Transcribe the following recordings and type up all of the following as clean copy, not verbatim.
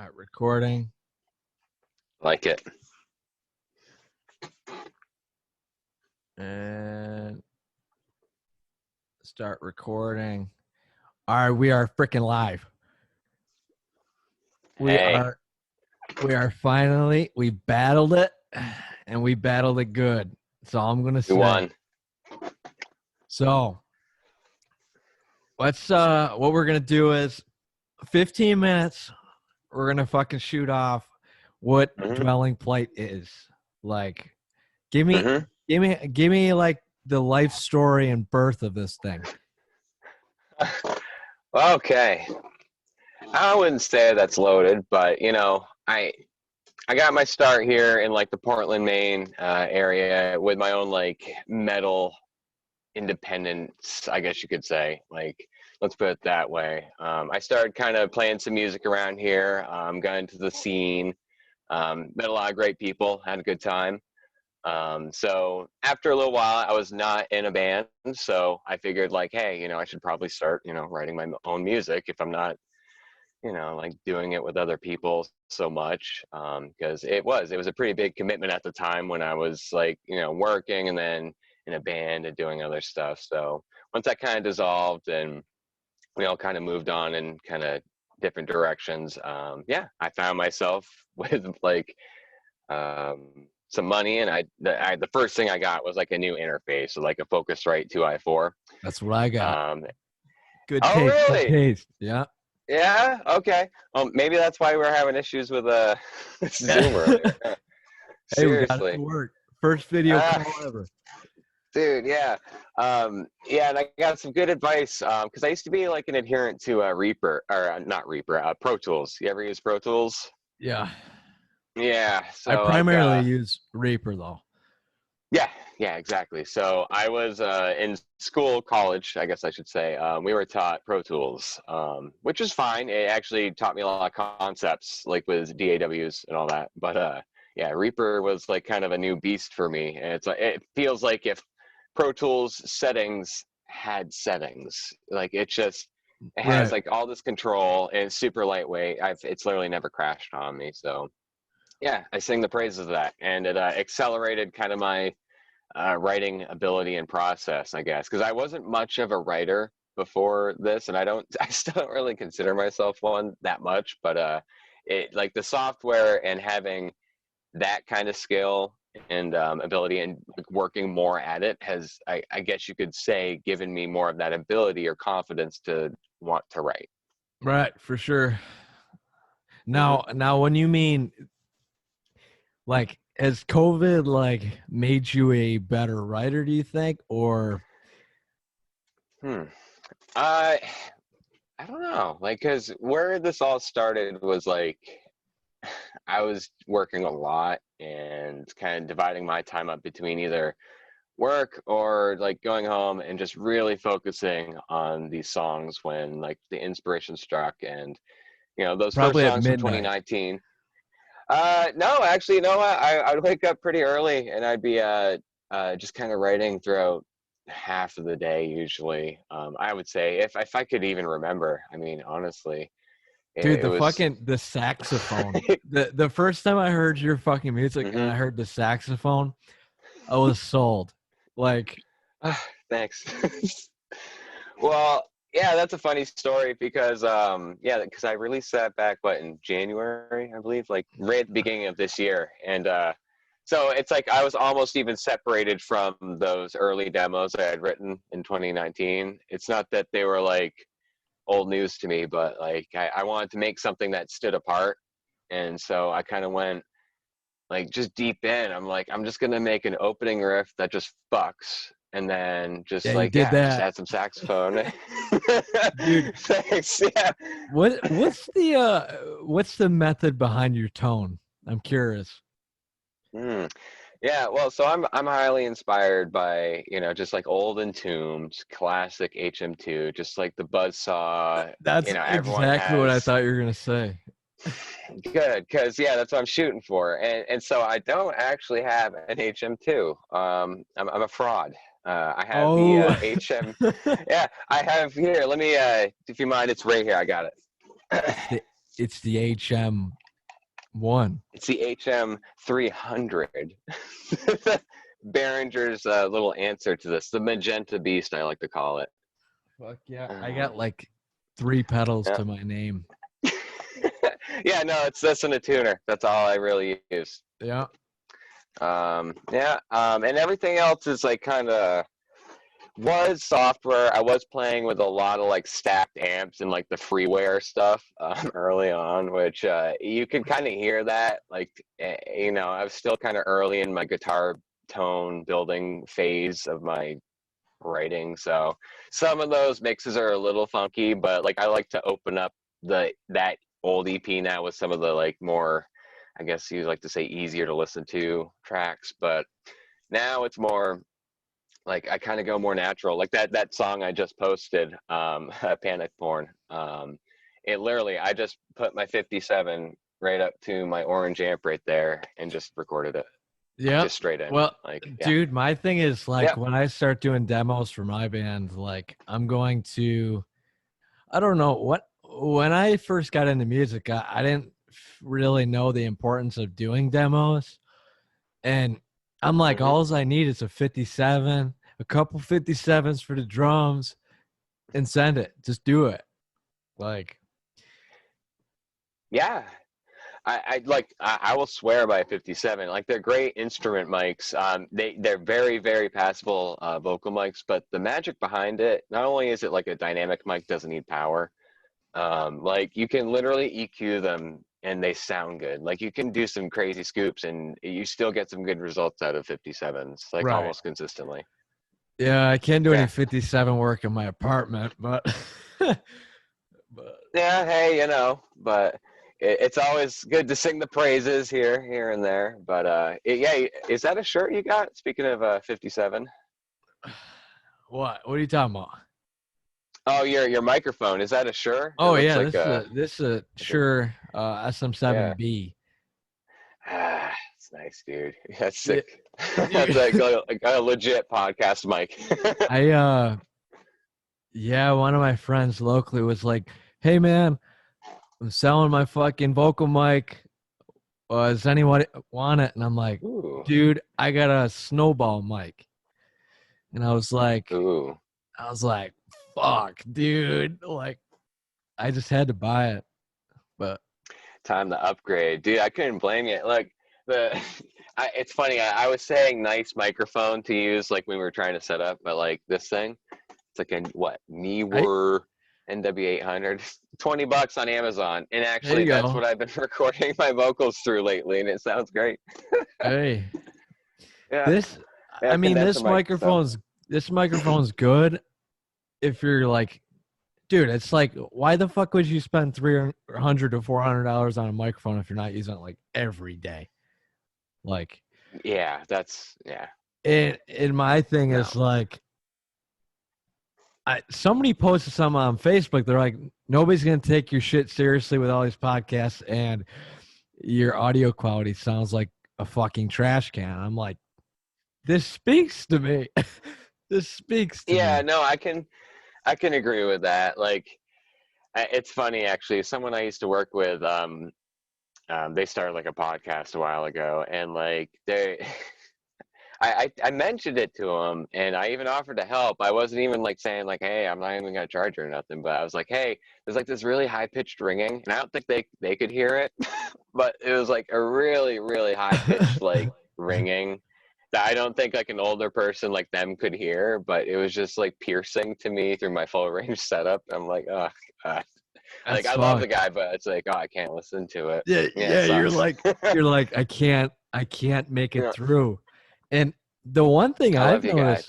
All right, recording. Like it. And start recording. All right, we are freaking live. We are finally, we battled it, and we battled it good. That's all I'm gonna say. You won. So let's what we're gonna do is 15 minutes, we're gonna fucking shoot off what dwelling plight is. Like, give me like the life story and birth of this thing. Okay. I wouldn't say that's loaded, but I got my start here in like the Portland, Maine area with my own like metal independence, I guess you could say. Like, let's put it that way. I started kind of playing some music around here, got into the scene, met a lot of great people, had a good time. So after a little while, I was not in a band, so I figured like, hey, I should probably start, writing my own music if I'm not, like doing it with other people so much, because it was a pretty big commitment at the time when I was like, working and then in a band and doing other stuff. So once that kind of dissolved and we all kind of moved on in kind of different directions, I found myself with like some money, and the first thing I got was like a new interface, so like a Focusrite 2i4. That's what I got. Good oh, taste. Really? Good taste. Yeah. Yeah. Okay. Maybe that's why we're having issues with Zoom earlier. Hey, we got it Seriously. to work. First video call ever. Dude, yeah. And I got some good advice because I used to be like an adherent to Reaper, or not Reaper, Pro Tools. You ever use Pro Tools? Yeah. Yeah. So I primarily use Reaper though. Yeah, exactly. So I was in college, I guess I should say. We were taught Pro Tools, which is fine. It actually taught me a lot of concepts, like with DAWs and all that. But Reaper was like kind of a new beast for me. And it feels like if Pro Tools settings had settings, like it has like all this control and it's super lightweight. It's literally never crashed on me. So yeah, I sing the praises of that, and it accelerated kind of my writing ability and process, I guess, because I wasn't much of a writer before this, and I still don't really consider myself one that much, but it like the software and having that kind of skill and ability and working more at it has, I guess you could say, given me more of that ability or confidence to want to write. Right, for sure. Now, when you mean like, has COVID like made you a better writer, do you think, or? I don't know, like, because where this all started was like I was working a lot and kind of dividing my time up between either work or like going home and just really focusing on these songs when like the inspiration struck. And those Probably first at songs from midnight. 2019. No, actually, I'd wake up pretty early and I'd be just kind of writing throughout half of the day usually. I would say if I could even remember. I mean, honestly, dude, was the saxophone. the first time I heard your fucking music and I heard the saxophone, I was sold. Like, thanks. Well, yeah, that's a funny story because because I released that back in January, I believe, like right at the beginning of this year. And so it's like I was almost even separated from those early demos I had written in 2019. It's not that they were like old news to me, but like I wanted to make something that stood apart. And so I kind of went like just deep in. I'm like, I'm just gonna make an opening riff that just fucks, and then just just add some saxophone. Dude, thanks. Yeah. What's the method behind your tone? I'm curious. Yeah, well, so I'm highly inspired by just like old Entombed, classic HM2, just like the buzzsaw. That's exactly what I thought you were gonna say. Good, because that's what I'm shooting for, and so I don't actually have an HM2. I'm a fraud. I have the HM. Yeah, I have here. Let me, if you mind, it's right here. I got it. it's the HM1. It's the HM 300. Behringer's little answer to this, the magenta beast, I like to call it. Fuck yeah! I got like 3 pedals Yeah. to my name. Yeah, no, it's this and a tuner. That's all I really use. Yeah. And everything else is like kind of was software. I was playing with a lot of like stacked amps and like the freeware stuff early on, which you can kind of hear that. Like, I was still kind of early in my guitar tone building phase of my writing, so some of those mixes are a little funky, but like I like to open up that old EP now with some of the like more, I guess you like to say, easier to listen to tracks, but now it's more like I kind of go more natural, like that song I just posted, Panic Porn. It literally, I just put my 57 right up to my orange amp right there and just recorded it. Yeah. Just straight in. Well, like, dude, my thing is like Yeah. when I start doing demos for my band, like I'm going to, I don't know what, when I first got into music, I didn't really know the importance of doing demos. And I'm like, all I need is a 57, a couple 57s for the drums, and send it. Just do it. Like, Yeah. I will swear by a 57. Like, they're great instrument mics. They're very, very passable vocal mics, but the magic behind it, not only is it like a dynamic mic, doesn't need power. Like you can literally EQ them and they sound good. Like you can do some crazy scoops and you still get some good results out of 57s, like Right. almost consistently. Yeah, I can't do any 57 work in my apartment, but yeah, hey, but it's always good to sing the praises here and there. But yeah, is that a shirt you got? Speaking of 57. What are you talking about? Oh, your microphone, is that a Shure? Oh yeah, like this is a Shure SM7B. It's nice, dude. That's sick. Yeah. That's like a legit podcast mic. One of my friends locally was like, "Hey man, I'm selling my fucking vocal mic. Does anyone want it?" And I'm like, Ooh. "Dude, I got a snowball mic." And I was like, Ooh. "Fuck, dude!" Like, I just had to buy it. But time to upgrade, dude. I couldn't blame you. Like it's funny. I was saying nice microphone to use, like when we were trying to set up, but like this thing, it's like a Neewer NW800, $20 on Amazon, and actually that's what I've been recording my vocals through lately, and it sounds great. Hey, yeah. This microphone's good if you're like, dude, it's like, why the fuck would you spend $300 to $400 on a microphone if you're not using it like every day? Like, yeah, that's yeah. And my thing is like, somebody posted something on Facebook. They're like, nobody's gonna take your shit seriously with all these podcasts, and your audio quality sounds like a fucking trash can. I'm like, this speaks to me. This speaks to me. Yeah, no, I can agree with that. Like, it's funny actually. Someone I used to work with, they started like a podcast a while ago, and like I mentioned it to them, and I even offered to help. I wasn't even like saying like, hey, I'm not even gonna charge you or nothing, but I was like, hey, there's like this really high pitched ringing, and I don't think they could hear it, but it was like a really, really high pitched like ringing that I don't think like an older person like them could hear, but it was just like piercing to me through my full range setup. I'm like, oh God. Like I love the guy, but it's like, oh, I can't listen to it. Yeah, you're like I can't make it through. And the one thing I've noticed,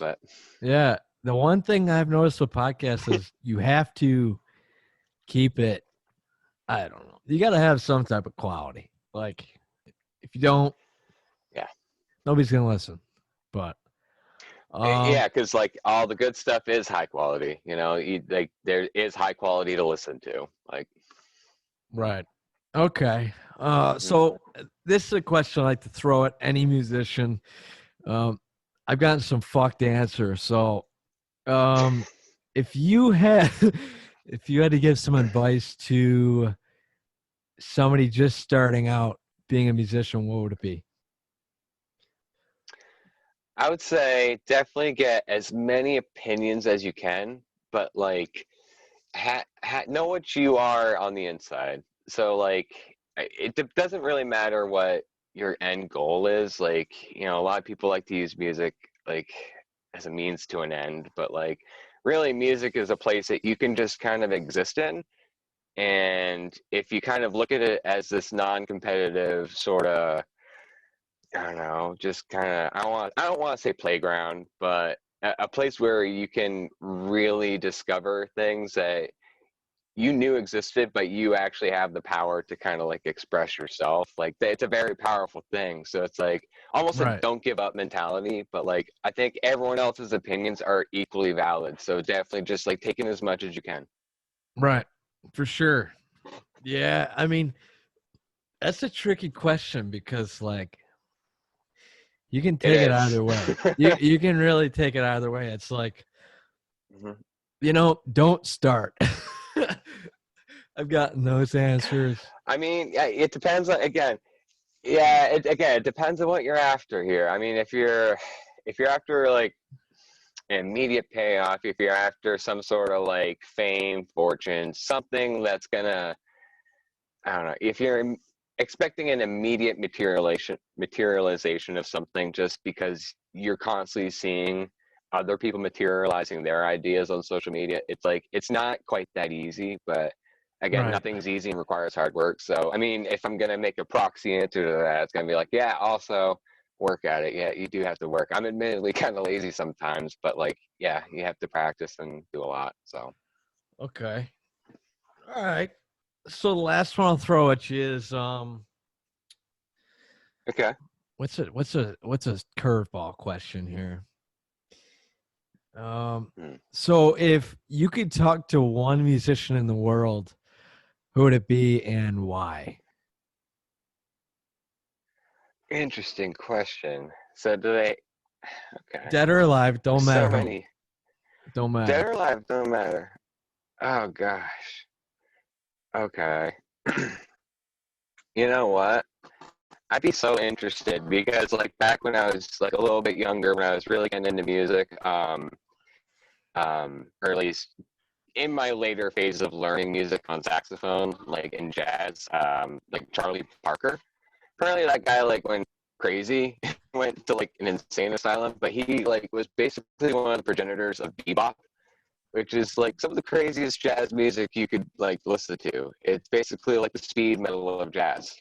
the one thing I've noticed with podcasts is you have to keep it. I don't know. You got to have some type of quality. Like if you don't, nobody's gonna listen. But yeah, because like all the good stuff is high quality. Like there is high quality to listen to. Like, right. Okay. So this is a question I like to throw at any musician. I've gotten some fucked answers. So, if you had to give some advice to somebody just starting out being a musician, what would it be? I would say definitely get as many opinions as you can, but like know what you are on the inside. So like doesn't really matter what your end goal is. Like, you know, a lot of people like to use music like as a means to an end, but like really music is a place that you can just kind of exist in. And if you kind of look at it as this non-competitive sort of, I don't know, just kind of, I don't want to say playground, but a place where you can really discover things that you knew existed, but you actually have the power to kind of like express yourself. Like it's a very powerful thing. So it's like almost a Right. don't give up mentality, but like I think everyone else's opinions are equally valid. So definitely just like taking as much as you can. Right. For sure. Yeah. I mean, that's a tricky question because like you can It take it is. either way. You can really take it either way. It's like, Mhm. don't start. I've gotten those answers. I mean, yeah, it depends on, again, yeah, it depends on what you're after here. I mean, if you're after like an immediate payoff, if you're after some sort of like fame, fortune, something that's gonna, I don't know, if you're expecting an immediate materialization of something just because you're constantly seeing other people materializing their ideas on social media, it's like it's not quite that easy, but again, Right. nothing's easy and requires hard work. So I mean, if I'm gonna make a proxy answer to that, it's gonna be like, yeah, also work at it. Yeah, you do have to work. I'm admittedly kind of lazy sometimes, but like, yeah, you have to practice and do a lot. So Okay. All right. So the last one I'll throw at you is okay. what's a curveball question here? Hmm. So if you could talk to one musician in the world, who would it be and why? Interesting question. So do they? Okay. Dead or alive, don't There's so matter who. many. Don't Dead matter. or alive, don't matter. Oh gosh. Okay. You know what? I'd be so interested because like back when I was like a little bit younger, when I was really getting into music, or at least in my later phase of learning music on saxophone, like in jazz, like Charlie Parker. Apparently that guy like went crazy, went to like an insane asylum, but he like was basically one of the progenitors of bebop, which is like some of the craziest jazz music you could like listen to. It's basically like the speed metal of jazz.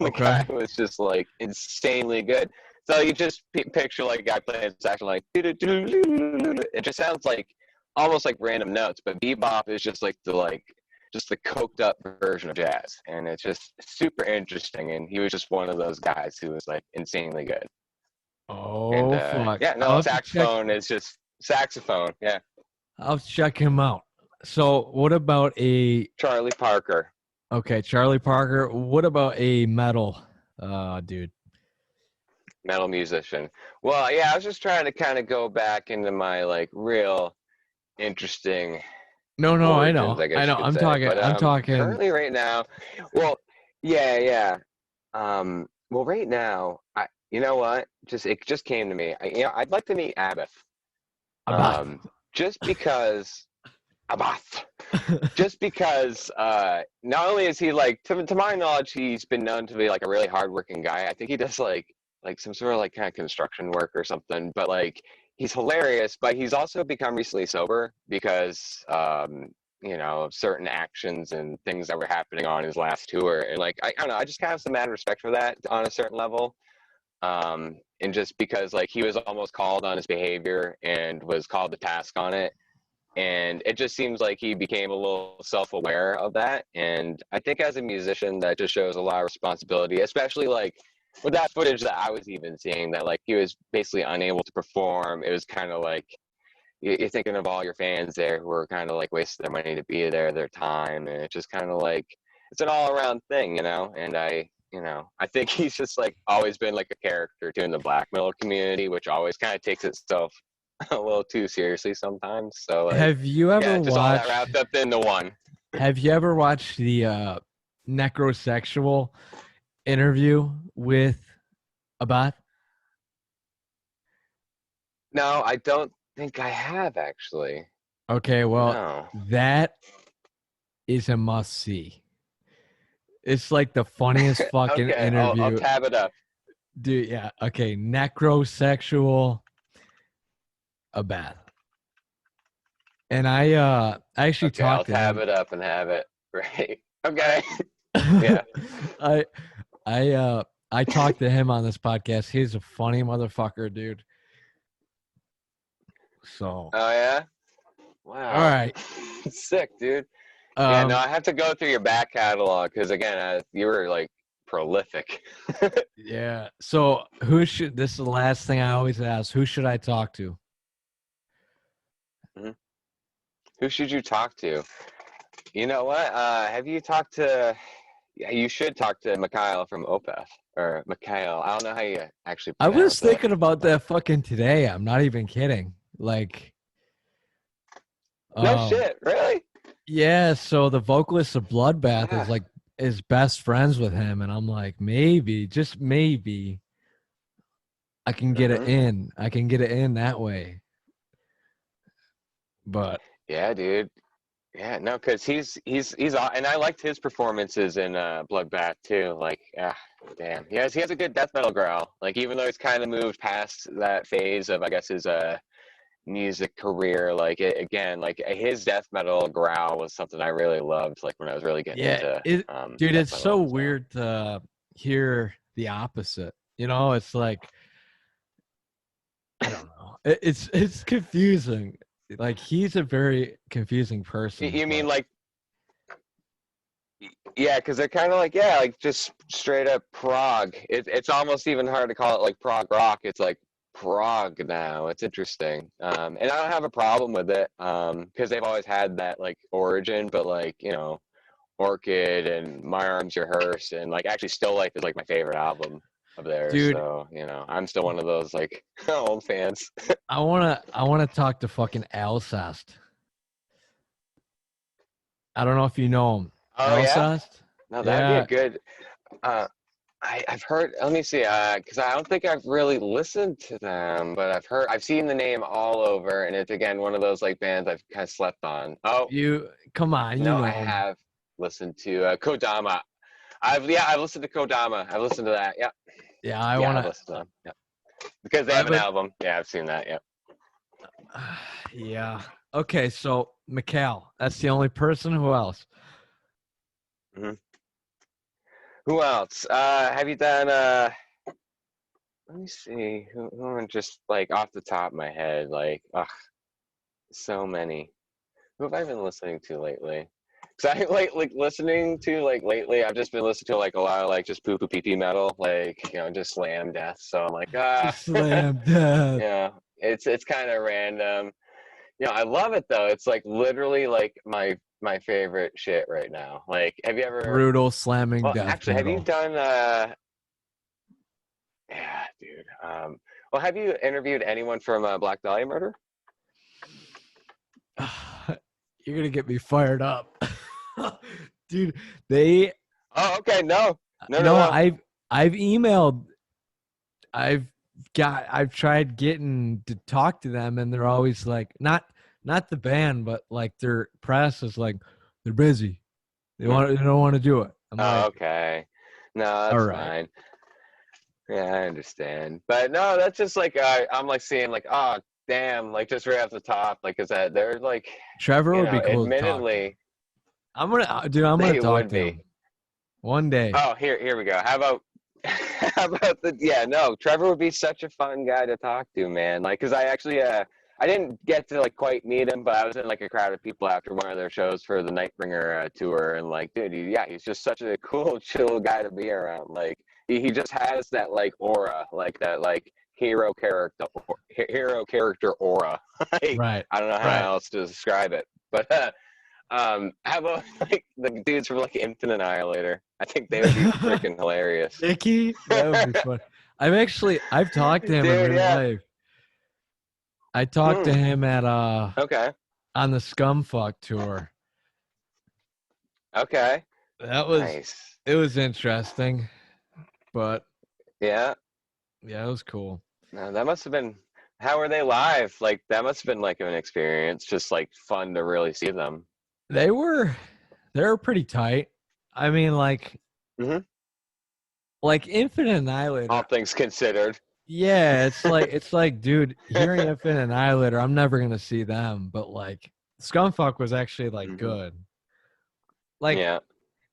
The guy Okay. was just like insanely good. So you just picture like a guy playing saxophone like it just sounds like almost like random notes, but bebop is just like just the coked up version of jazz, and it's just super interesting. And he was just one of those guys who was like insanely good. And Oh fuck. yeah, no, saxophone is just saxophone. Yeah, I'll check him out. So what about a Charlie Parker. okay, Charlie Parker. What about a metal dude? Metal musician. Well, yeah, I was just trying to kind of go back into my like real interesting No, I origins, know. I I guess you know. could say. But I'm talking currently right now, well, yeah, yeah. Well, right now, you know what? It just came to me. I'd like to meet Abbott. about Just because Abbott. Just because not only is he like to my knowledge he's been known to be like a really hardworking guy. I think he does like some sort of like kind of construction work or something, but like he's hilarious, but he's also become recently sober because you know, certain actions and things that were happening on his last tour. And like I don't know, I just kind of have some mad respect for that on a certain level. And just because like he was almost called on his behavior and was called to task on it, and it just seems like he became a little self-aware of that. And I think as a musician that just shows a lot of responsibility, especially like with that footage that I was even seeing, that like he was basically unable to perform. It was kind of like you're thinking of all your fans there who are kind of like wasting their money to be there, their time, and it's just kind of like it's an all-around thing, you know. And I think he's just like always been like a character too in the black metal community, which always kind of takes itself a little too seriously sometimes. So like, have you yeah, ever just all that watched wrapped up into one. have you ever watched the necrosexual interview with Abad? No, I don't think I have actually. Okay, well, No. that is a must see. It's like the funniest fucking Okay, I'll interview. tab it up. Dude, yeah. Okay, necrosexual Abad. And I actually Okay, I'll talked to tab him. it up and have it right. Okay. Yeah. I I talked to him on this podcast. He's a funny motherfucker, dude. So, Oh yeah. all Wow. right. Sick, dude. Yeah. No, Um, I have to go through your back catalog because again, you were like prolific. yeah. So, who should this is the last thing I always ask, who should I talk to? Mhm. Who should you talk to? You know what? Have you talked to? Yeah, you should talk to Mikhail from Opeth or Mikhail. I don't know how you actually I was pronounce it. thinking about But that fucking today. I'm not even kidding. Like, no um, shit, really? yeah, so the vocalist of Bloodbath is Ah, like is best friends with him, and I'm like, maybe, just maybe, I can get it mm-hmm. in. I can get it in that way. But Yeah, dude. Yeah, no, because and I liked his performances in Bloodbath too. Like, damn, he has a good death metal growl. Like, even though he's kind of moved past that phase of, I guess, his music career, like again, like his death metal growl was something I really loved. Like when I was really getting yeah, into dude, death it's so metal. So. weird to hear the opposite. You know, it's like I don't know. It's confusing. Like he's a very confusing person, You mean but like, yeah, because they're kind of like, yeah, like just straight up prog. It's almost even hard to call it like prog rock. It's like prog now. It's interesting. And I don't have a problem with it because they've always had that like origin, but like, Orchid and My Arms Your Hearse and like actually Still Life is like my favorite album of theirs. dude, So, I'm still one of those like old fans. I wanna talk to fucking Alcest. I don't know if you know him. Oh, yeah? Alcest? No, that'd be a Yeah. good. Uh, I've heard. Let me see. Because I don't think I've really listened to them, but I've seen the name all over, and it's again one of those like bands I've kind of slept on. Oh You come on, you no, I know him. have listened to Kodama. I've listened to Kodama. I've listened to that. Yeah, Yeah, I yeah, I've wanna listened to them. Yeah, because they I've have an been album. Yeah, I've seen that. Yeah. yeah. Okay, so Mikhail, that's the only person. Who else? hmm Who else? Have you done? Let me see. Who am just like off the top of my head? Like, ugh, so many. Who have I been listening to lately? Because I like listening to like lately. I've just been listening to like a lot of like just poo poo pee pee metal, like just slam death. So I'm like Slam death. yeah, it's kind of random. I love it though. It's like literally like my favorite shit right now. Like, have you ever? Brutal slamming Well, death actually, have you metal. done? Yeah, dude. Well, have you interviewed anyone from Black Dahlia Murder? You're gonna get me fired up. Dude, they Oh, okay. No, no, no, no, no. I've emailed, I've tried getting to talk to them, and they're always like, not the band, but like their press is like, they're busy. They don't want to do it. I'm Oh, like, okay. No, all that's right. fine. Yeah, I understand. But no, that's just like I'm like seeing like, oh damn, like just right off the top, like is that they're like, Trevor would be cool to talk to. admittedly I'm gonna they talk would to him be. one day. Oh, here we go. How about how about no, Trevor would be such a fun guy to talk to, man. Like, cause I actually I didn't get to like quite meet him, but I was in like a crowd of people after one of their shows for the Nightbringer tour, and like, dude, he's just such a cool, chill guy to be around. Like, he just has that like aura, like that like hero character aura. Like, Right, I don't know how right. else to describe it, but how about like the dudes from like Infinite Annihilator? I think they would be freaking hilarious. Nicky, that would be fun. I've talked to him in Dude, real yeah. life. I talked to him at Okay. on the Scumfuck tour. Okay. That was Nice. it was interesting, but Yeah. yeah, it was cool. No, that must have been. How were they live? Like that must have been like an experience, just like fun to really see them. They were pretty tight. I mean, Hmm. like Infinite All Annihilator. things considered. Yeah, it's like, dude, hearing Infinite Annihilator, I'm never gonna see them, but like Scumfuck was actually like Hmm. good. Like Yeah.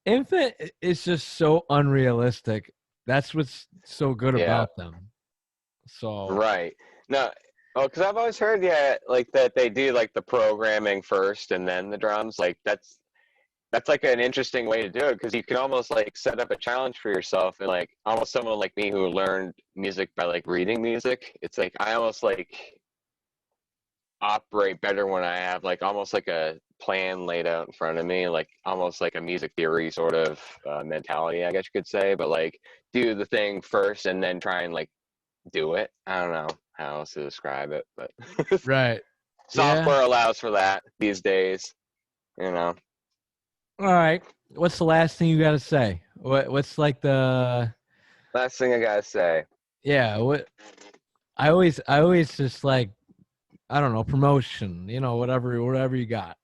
Infinite is just so unrealistic. That's what's so good Yeah. about them. So Right. No. Oh, because I've always heard, yeah, like that they do like the programming first and then the drums. Like that's like an interesting way to do it because you can almost like set up a challenge for yourself and like almost someone like me who learned music by like reading music. It's like I almost like operate better when I have like almost like a plan laid out in front of me, like almost like a music theory sort of mentality, I guess you could say. But like do the thing first and then try and like do it. I don't know how else to describe it, but right. Yeah. software allows for that these days, you know. All right. What's the last thing you gotta say? What's like the Last thing I gotta say. yeah, what I always just like I don't know, promotion, whatever you got.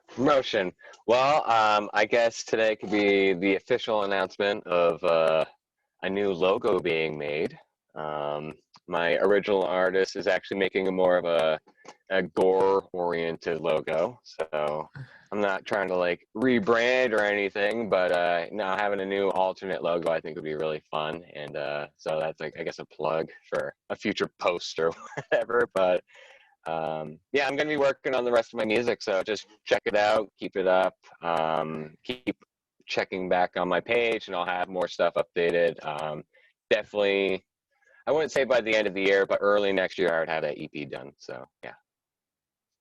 Promotion. Well, I guess today could be the official announcement of a new logo being made. Um, my original artist is actually making a more of a gore-oriented logo, so I'm not trying to like rebrand or anything, but now having a new alternate logo I think would be really fun, and so that's like I guess a plug for a future post or whatever. But yeah, I'm going to be working on the rest of my music, so just check it out, keep it up, keep checking back on my page, and I'll have more stuff updated. Definitely, I wouldn't say by the end of the year, but early next year I would have that EP done. So yeah.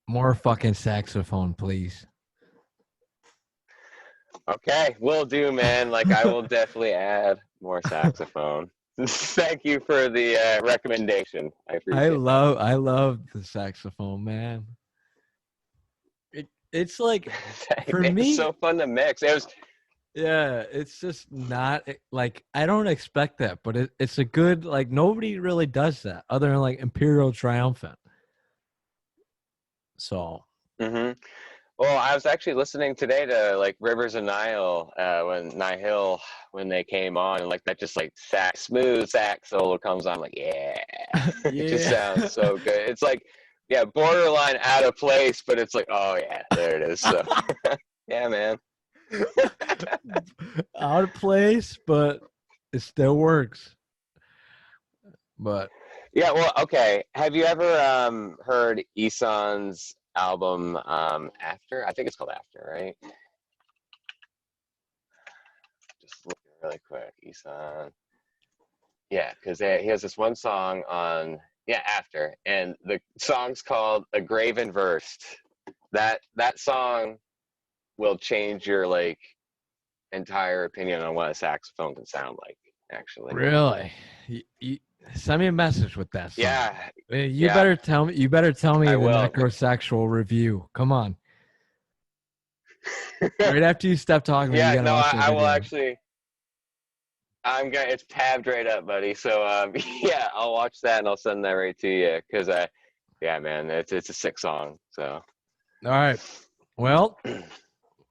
More fucking saxophone, please. Okay, will do, man. Like I will definitely add more saxophone. Thank you for the recommendation. I appreciate that. I love the saxophone, man. It's like for It's me, so fun to mix. It was yeah, it's just not like I don't expect that, but it's a good like nobody really does that other than like Imperial Triumphant. So hmm. Well, I was actually listening today to like Rivers of Nile when Nihil when they came on, and like that just like smooth sax solo comes on. I'm like, yeah, it just yeah. sounds so good. It's like, yeah, borderline out of place, but it's like, oh yeah, there it is. So yeah, man. Out of place, but it still works. But Yeah, well, okay. Have you ever heard Isan's album After? I think it's called After, right? Just looking really quick. Isan. Yeah, because he has this one song on After, and the song's called "A Graven Verse." That song will change your like entire opinion on what a saxophone can sound like. Actually, really, you send me a message with that song. yeah, You yeah, better tell me. You better tell me I the will. necrosexual review. Come on. Right after you stop talking to me, you Yeah, gotta no, watch that I will video. actually. I'm gonna. It's tabbed right up, buddy. So yeah, I'll watch that and I'll send that right to you because yeah, man, it's a sick song. So, All right. Well,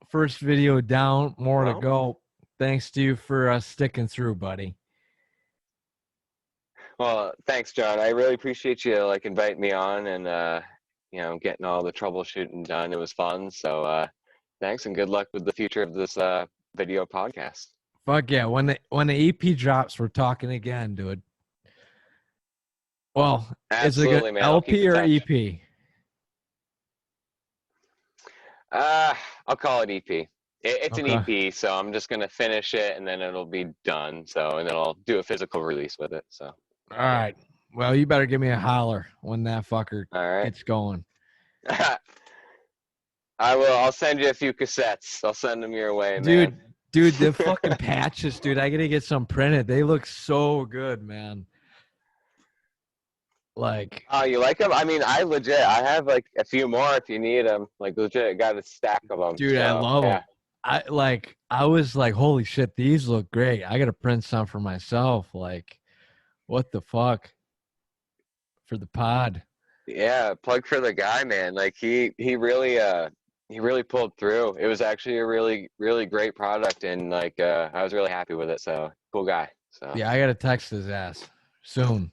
first video down, more to well, go. Thanks to you for sticking through, buddy. well, thanks, John. I really appreciate you like inviting me on and getting all the troubleshooting done. It was fun. So thanks and good luck with the future of this video podcast. Fuck yeah. When the EP drops, we're talking again, dude. Well, is it a Absolutely, man. I'll keep LP in or touch. EP? Uh, I'll call it EP. It's an Okay. EP, so I'm just gonna finish it and then it'll be done. So and then I'll do a physical release with it. So All yeah. right. Well, you better give me a holler when that fucker All right. gets going. I will. I'll send you a few cassettes. I'll send them your way, Dude, man. the fucking patches, dude. I gotta get some printed. They look so good, man. Like, Oh, you like them? I mean, I have like a few more if you need them. Like legit, got a stack of them. dude, I So love them. yeah. I was like, holy shit, these look great. I gotta print some for myself. Like, what the fuck for the pod? Yeah, plug for the guy, man. Like he really pulled through. It was actually a really great product, and like I was really happy with it. So cool guy. So Yeah, I gotta text his ass soon.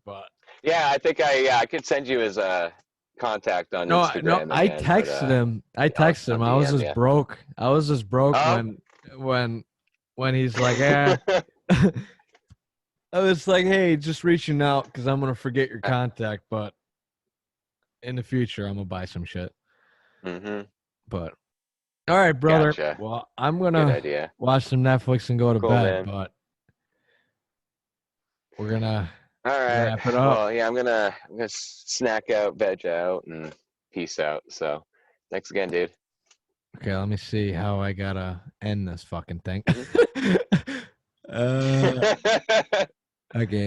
But yeah, I think I could send you his contact on no, Instagram I again, but texted him. I'll I was DM just you. broke. I was just broke Oh. when he's like, yeah. I was like, hey, just reaching out because I'm gonna forget your contact, but in the future I'm gonna buy some shit. Mm-hmm. But all right, brother. Gotcha. Well, I'm Good gonna idea. watch some Netflix and go to Cool, bed, man. but we're gonna All right. wrap it up. Well, yeah, I'm gonna snack out, veg out, and peace out. So, thanks again, dude. Okay, let me see how I gotta end this fucking thing. Mhm. uh, okay.